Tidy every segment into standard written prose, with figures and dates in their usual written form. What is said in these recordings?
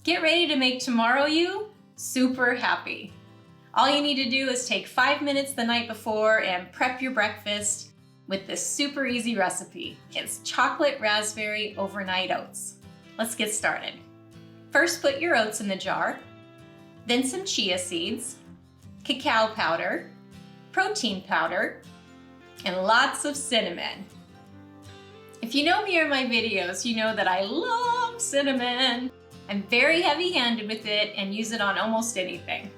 Get ready to make tomorrow you super happy. All you need to do is take 5 minutes the night before and prep your breakfast with this super easy recipe. It's chocolate raspberry overnight oats. Let's get started. First, put your oats in the jar, then some chia seeds, cacao powder, protein powder, and lots of cinnamon. If you know me or my videos, you know that I love cinnamon. I'm very heavy-handed with it and use it on almost anything.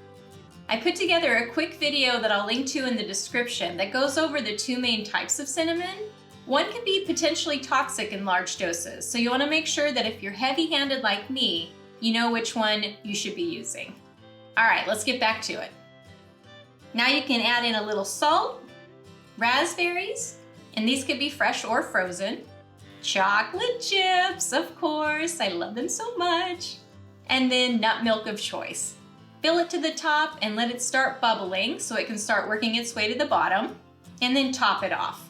I put together a quick video that I'll link to in the description that goes over the two main types of cinnamon. One can be potentially toxic in large doses, so you want to make sure that if you're heavy-handed like me, you know which one you should be using. All right, let's get back to it. Now you can add in a little salt, raspberries, and these could be fresh or frozen, chocolate chips, of course, I love them so much, and then nut milk of choice. Fill it to the top and let it start bubbling so it can start working its way to the bottom, and then top it off.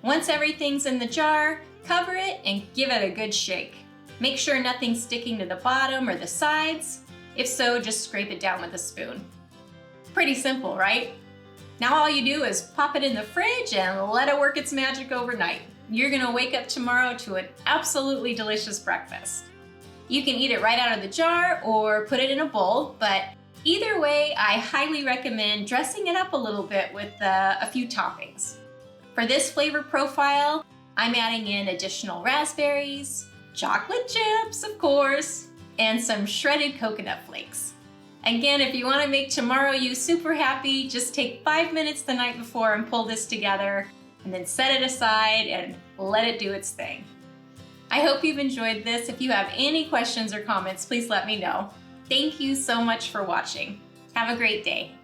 Once everything's in the jar, cover it and give it a good shake. Make sure nothing's sticking to the bottom or the sides. If so, just scrape it down with a spoon. Pretty simple, right? Now all you do is pop it in the fridge and let it work its magic overnight. You're gonna wake up tomorrow to an absolutely delicious breakfast. You can eat it right out of the jar or put it in a bowl, but either way, I highly recommend dressing it up a little bit with a few toppings. For this flavor profile, I'm adding in additional raspberries, chocolate chips, of course, and some shredded coconut flakes. Again, if you want to make tomorrow you super happy, just take 5 minutes the night before and pull this together, and then set it aside and let it do its thing. I hope you've enjoyed this. If you have any questions or comments, please let me know. Thank you so much for watching. Have a great day.